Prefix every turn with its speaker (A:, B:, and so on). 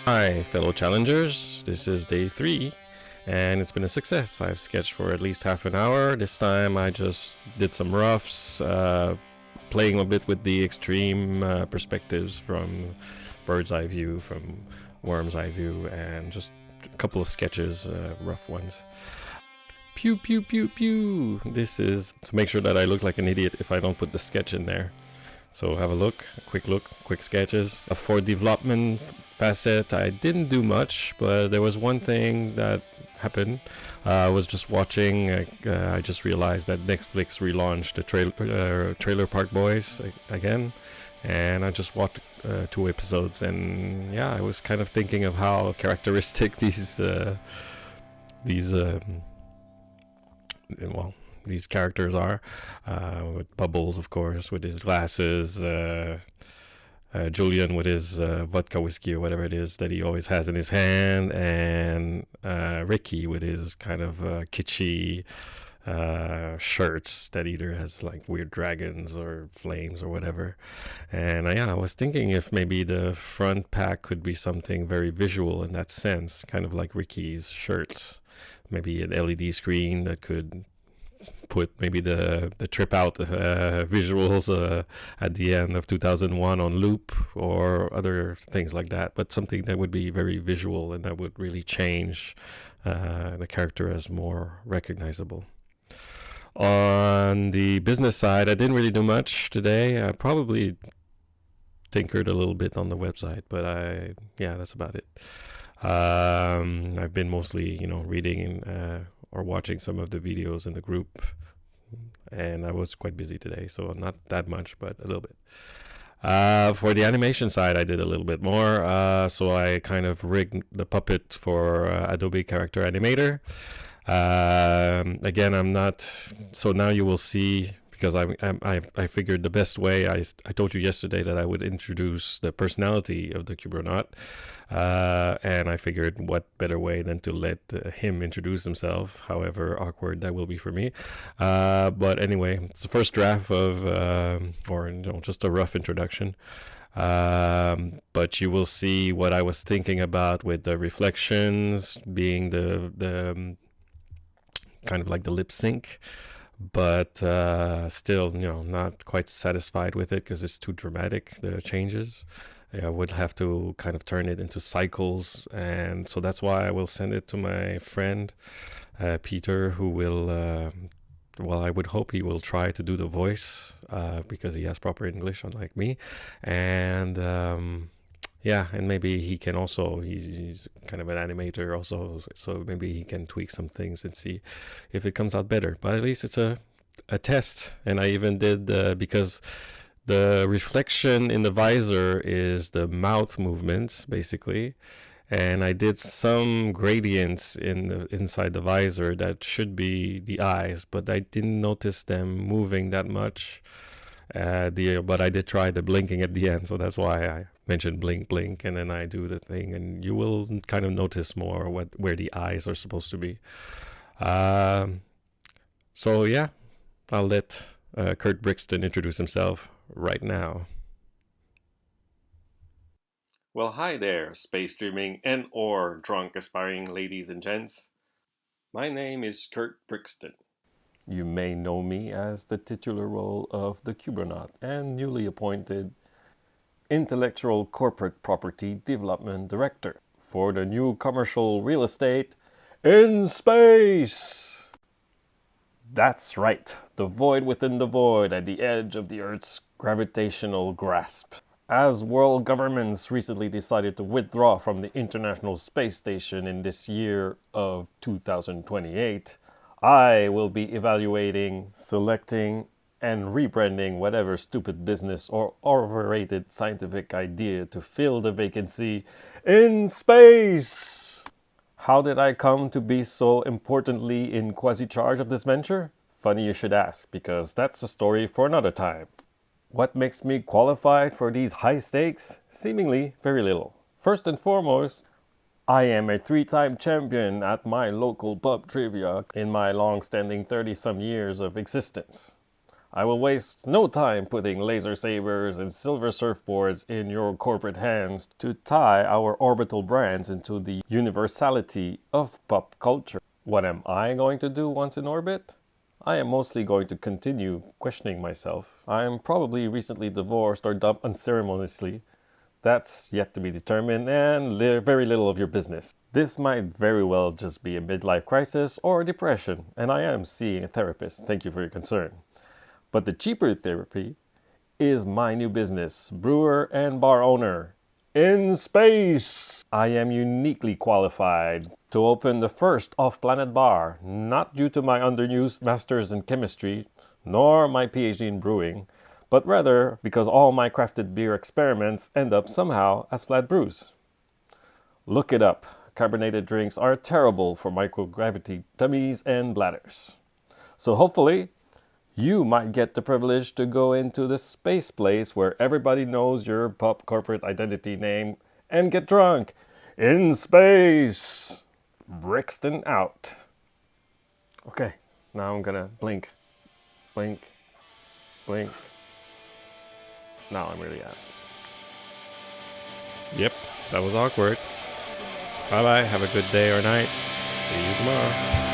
A: Hi, fellow challengers. This is day 3, and it's been a success. I've sketched for at least half an hour. This time I just did some roughs, playing a bit with the extreme perspectives from bird's eye view, from worm's eye view, and just a couple of sketches, rough ones. Pew, pew, pew, pew. This is to make sure that I look like an idiot if I don't put the sketch in there. So have a look, quick sketches. For development facet, I didn't do much, but there was one thing that happened. I was just watching, I just realized that Netflix relaunched the Trailer Park Boys again. And I just watched 2 episodes, and yeah, I was kind of thinking of how characteristic these characters are, with Bubbles, of course, with his glasses, Julian with his vodka whiskey or whatever it is that he always has in his hand, and Ricky with his kind of kitschy shirts that either has like weird dragons or flames or whatever. And I was thinking if maybe the front pack could be something very visual in that sense, kind of like Ricky's shirts. Maybe an LED screen that could put maybe the trip out visuals at the end of 2001 on loop, or other things like that, but something that would be very visual and that would really change the character as more recognizable. On the business side, I didn't really do much today. I probably tinkered a little bit on the website, but that's about it. I've been mostly, reading or watching some of the videos in the group, and I was quite busy today, so not that much, but a little bit. For the animation side, I did a little bit more. So I kind of rigged the puppet for Adobe Character Animator. Again, I'm not. So now you will see, because I figured the best way. I told you yesterday that I would introduce the personality of the Kubronaut, and I figured what better way than to let him introduce himself, however awkward that will be for me. But anyway, it's the first draft of, just a rough introduction. But you will see what I was thinking about with the reflections being the kind of like the lip sync, but still, not quite satisfied with it because it's too dramatic, the changes. I would have to kind of turn it into cycles, and so that's why I will send it to my friend Peter, who will I would hope he will try to do the voice, because he has proper English, unlike me. And and maybe he can also, he's kind of an animator also, so maybe he can tweak some things and see if it comes out better. But at least it's a test. And I even did, because the reflection in the visor is the mouth movements, basically. And I did some gradients inside the visor that should be the eyes, but I didn't notice them moving that much. But I did try the blinking at the end, so that's why I mentioned blink, blink, and then I do the thing, and you will kind of notice more where the eyes are supposed to be. So yeah, I'll let Kurt Brixton introduce himself right now. Well, hi there, space dreaming and or drunk aspiring ladies and gents. My name is Kurt Brixton. You may know me as the titular role of the Kubronaut and newly appointed Intellectual Corporate Property Development Director for the new commercial real estate in space. That's right, the void within the void at the edge of the Earth's gravitational grasp. As world governments recently decided to withdraw from the International Space Station in this year of 2028, I will be evaluating, selecting, and rebranding whatever stupid business or overrated scientific idea to fill the vacancy in space. How did I come to be so importantly in quasi-charge of this venture? Funny you should ask, because that's a story for another time. What makes me qualified for these high stakes? Seemingly very little. First and foremost, I am a 3-time champion at my local pub trivia in my long-standing 30-some years of existence. I will waste no time putting laser sabers and silver surfboards in your corporate hands to tie our orbital brands into the universality of pop culture. What am I going to do once in orbit? I am mostly going to continue questioning myself. I am probably recently divorced or dumped unceremoniously. That's yet to be determined and very little of your business. This might very well just be a midlife crisis or depression, and I am seeing a therapist. Thank you for your concern. But the cheaper therapy is my new business, brewer and bar owner, in space. I am uniquely qualified to open the first off-planet bar, not due to my underused master's in chemistry, nor my PhD in brewing, but rather because all my crafted beer experiments end up somehow as flat brews. Look it up. Carbonated drinks are terrible for microgravity tummies and bladders. So hopefully, you might get the privilege to go into the space place where everybody knows your pop corporate identity name and get drunk in space. Brixton out. Okay, now I'm gonna blink, blink, blink. Now I'm really out. Yep, that was awkward. Bye bye, have a good day or night. See you tomorrow.